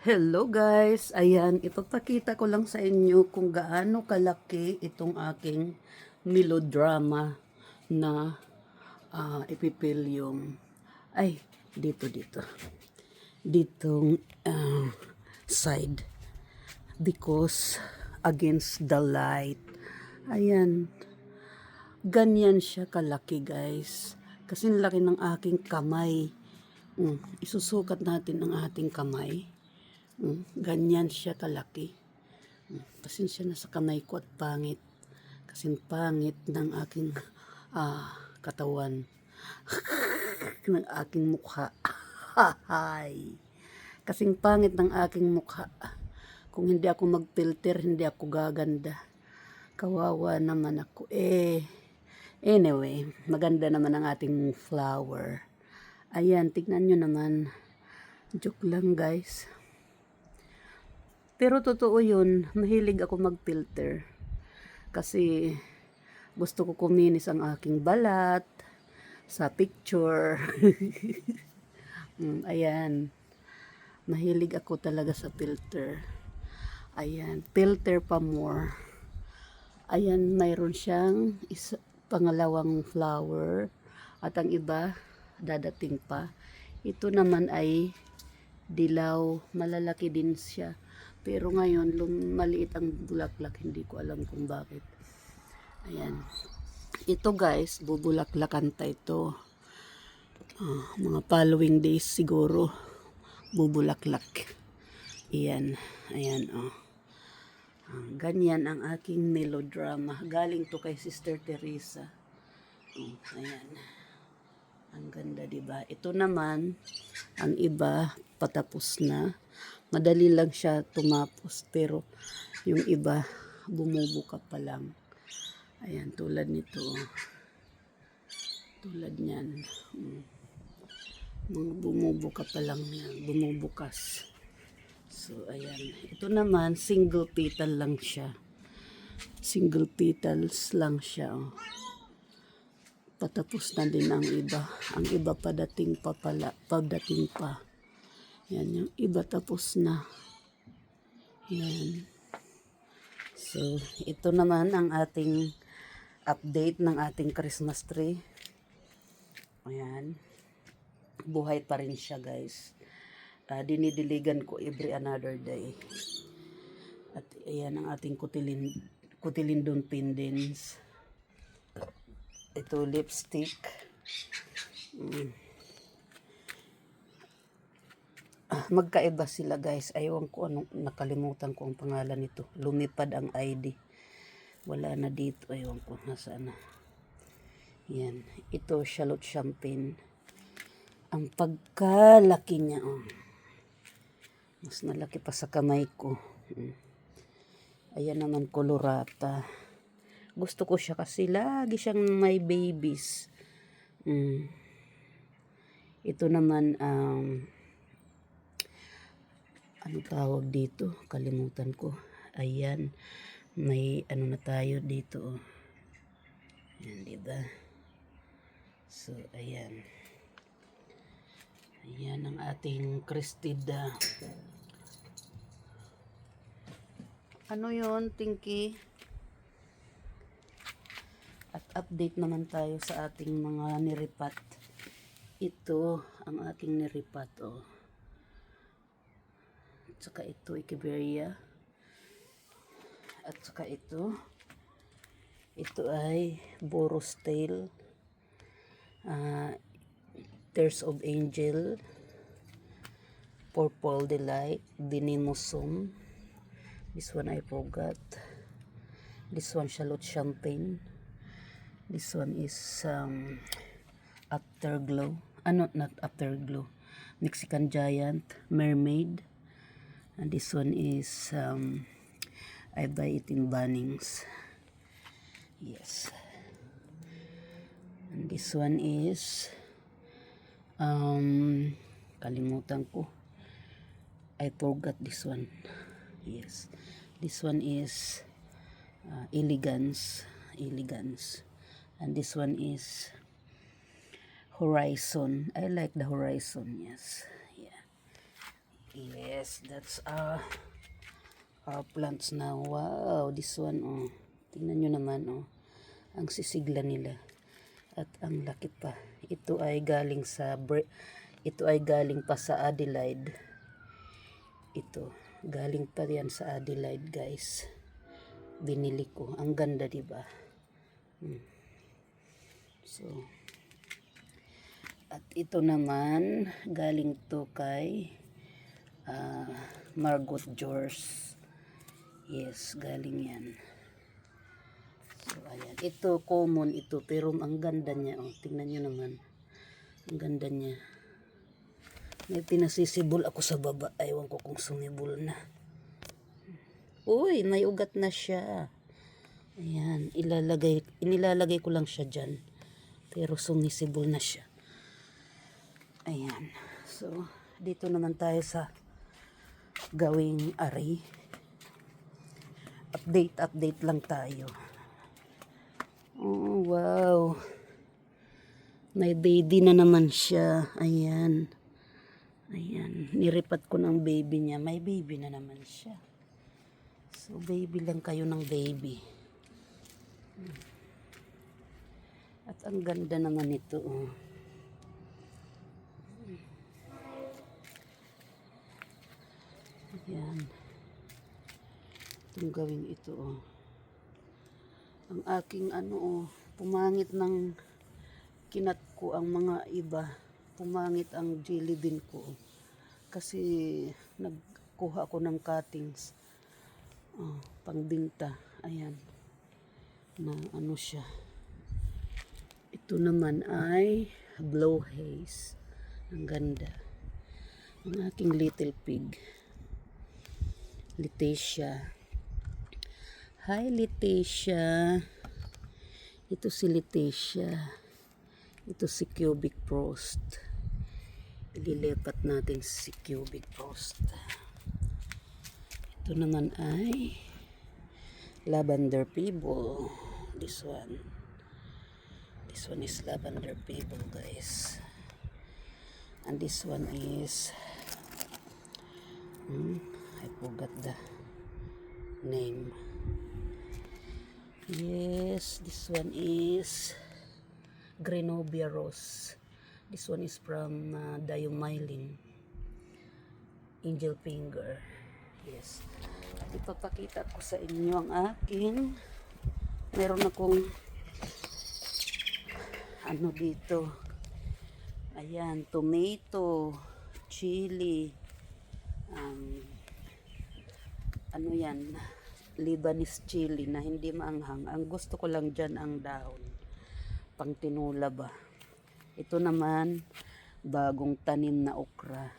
Hello guys! Ayan, ipapakita ko lang sa inyo kung gaano kalaki itong aking melodrama na epipelyong. Ay, dito. Ditong side. Because against the light. Ayan. Ganyan siya kalaki guys. Kasi laki ng aking kamay. Isusukat natin ang ating kamay. Ganyan siya kalaki. Pasensya na sa kamay ko at pangit. Kasing pangit ng aking katawan. ng aking mukha. Hay. Kasing pangit ng aking mukha. Kung hindi ako mag-filter, hindi ako gaganda. Kawawa naman ako. Anyway, maganda naman ang ating flower. Ayan, tignan nyo naman. Joke lang guys. Pero totoo yun, mahilig ako mag-filter. Kasi gusto ko kuminis ang aking balat sa picture. Ayan. Mahilig ako talaga sa filter. Ayan, filter pa more. Ayan, mayroon siyang pangalawang flower. At ang iba, dadating pa. Ito naman ay dilaw. Malalaki din siya. Pero ngayon, maliit ang bulaklak. Hindi ko alam kung bakit. Ayan. Ito guys, bubulaklakan ta ito. Mga following days siguro. Bubulaklak. Ayan. Ayan ganyan ang aking melodrama. Galing to kay Sister Teresa. Ayan. Ang ganda, diba? Ito naman, ang iba, patapos na. Madali lang siya tumapos, pero yung iba, bumubuka pa lang. Ayan, tulad nito. Tulad niyan. Mga bumubuka pa lang yan. Bumubukas. So, ayan. Ito naman, single petal lang siya. Single petals lang siya. Patapos na din ang iba. Ang iba padating pa pala. Padating pa. Yan, yung iba tapos na. Yan. So, ito naman ang ating update ng ating Christmas tree. Ayan. Buhay pa rin siya guys. Dinidiligan ko every another day. At ayan ang ating kutilindon pendants. Ito lipstick. Magkaiba sila guys. Ayaw ko anong nakalimutan ko ang pangalan nito. Lumipad ang ID. Wala na dito. Ayaw ko nasaan na. Yan. Ito shallot champagne. Ang pagkalaki niya. Mas malaki pa sa kamay ko. Ayan naman colorata. Gusto ko siya kasi lagi siyang may babies. Ito naman ano tawag dito? Kalimutan ko. Ayan. May ano na tayo dito. Ayan, diba? So, ayan. Ayan ang ating Crestida. Ano yun, Tinky? At update naman tayo sa ating mga niripat. Ito ang ating niripat. At saka ito, Echeveria. At saka ito. Ito ay Boros Tail. Tears of Angel. Purple Delight. Dinimosum. This one I forgot. This one shallot champagne. This one is Afterglow. Not Afterglow. Mexican Giant. Mermaid. And this one is I buy it in Bunnings. Yes. And this one is kalimutan ko. I forgot this one. Yes. This one is Elegance. And this one is Horizon. I like the Horizon. Yes. Yeah. Yes, that's our plants now. Wow, this one oh. Tingnan nyo naman oh. Ang sisigla nila. At ang laki pa. Ito ay galing pa sa Adelaide. Ito, galing pa yan sa Adelaide, guys. Binili ko. Ang ganda, 'di ba? So, at ito naman galing to kay Margot George. Yes, galing yan. So, ayan. Ito, common ito. Pero ang ganda niya. Oh, tingnan nyo naman. Ang ganda niya. May pinasisibol ako sa baba. Ewan ko kung sumibol na. Uy, may ugat na siya. Ayan. Inilalagay ko lang siya dyan. Pero sumisibol na siya. Ayan. So, dito naman tayo sa gawing ari. Update lang tayo. Oh, wow. May baby na naman siya. Ayan. Ayan. Niripat ko ng baby niya. May baby na naman siya. So, baby lang kayo ng baby. At ang ganda naman ito. Oh. Ayan. Itong gawing ito. Oh. Ang aking pumangit ng kinat ko ang mga iba. Pumangit ang jelly bean ko. Kasi nagkuha ako ng cuttings. Pangbinta. Ayan. Na siya. Ito naman ay blow haze. Ang ganda. Ang aking little pig. Leticia. Hi Leticia. Ito si Leticia. Ito si Cubic Frost. Ililipat natin si Cubic Frost. Ito naman ay Lavender Pebble. This one. This one is Lavender Pebble, guys. And this one is I forgot the name. Yes, this one is Grenobia Rose. This one is from Diomylin. Angel Finger. Yes. At ipapakita ko sa inyo ang aking meron akong dito. Ayan, tomato, chili, yan, Lebanese chili na hindi maanghang. Ang gusto ko lang dyan ang dahon. Pang tinula ba. Ito naman, bagong tanim na okra.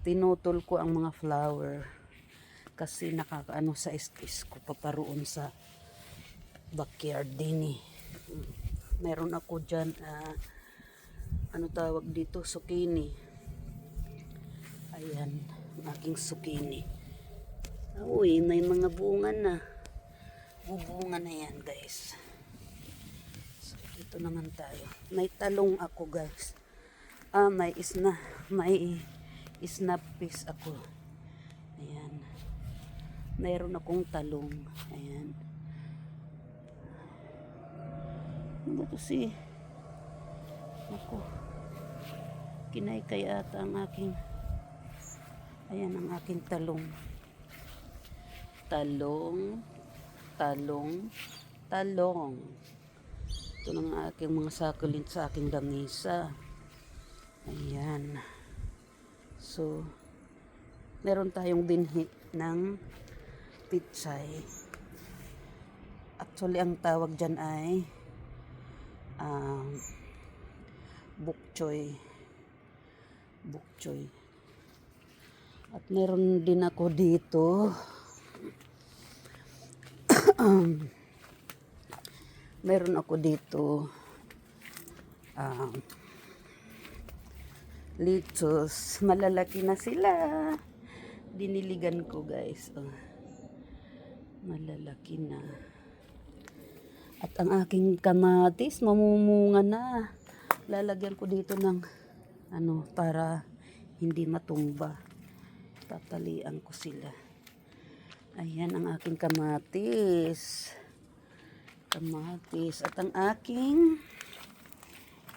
Tinutol ko ang mga flower kasi nakakaano sa space ko paparoon sa backyard din eh. Meron ako dyan, tawag dito, zucchini. Ayan, aking zucchini. Uy, may mga bunga na. Bubunga na yan, guys. So, dito naman tayo. May talong ako, guys. May snap peas ako. Ayan. Mayroon akong talong. Ayan. Ano ba ito si? Ako. Kinaykay ata ang aking. Ayan ang aking talong. Talong. Ito lang ang aking mga succulent sa aking lamesa. Ayan. So, meron tayong binhi ng pitsay. Actually, ang tawag dyan ay bok choy. At meron din ako dito lettuce. Malalaki na sila. Diniligan ko, guys. Malalaki na. At ang aking kamatis mamumunga na. Lalagyan ko dito ng para hindi matumba. Tatalian ko sila. Ayan ang aking kamatis. Kamatis. At ang aking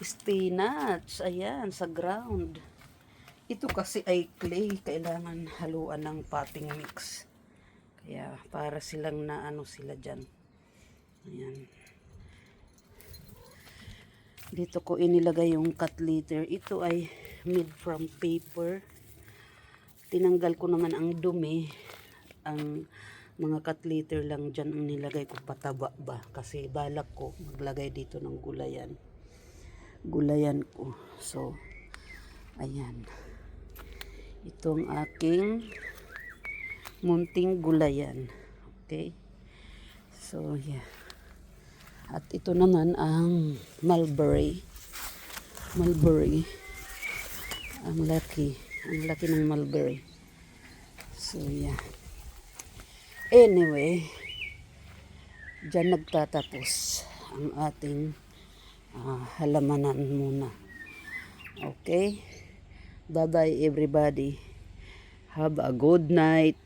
spinach. Ayan, sa ground. Ito kasi ay clay. Kailangan haluan ng potting mix. Kaya para silang na ano sila dyan. Ayan. Dito ko inilagay yung cat litter. Ito ay made from paper. Tinanggal ko naman ang dumi. Ang mga cat litter lang dyan ang nilagay ko, pataba ba. Kasi balak ko maglagay dito ng gulayan. Gulayan ko. So, ayan. Itong aking munting gulayan. Okay? So, yeah. At ito naman ang mulberry. Mulberry. Ang laki. Ang laki ng mulberry. So, yeah. Anyway, dyan nagtatapos ang ating halamanan muna. Okay? Bye-bye everybody. Have a good night.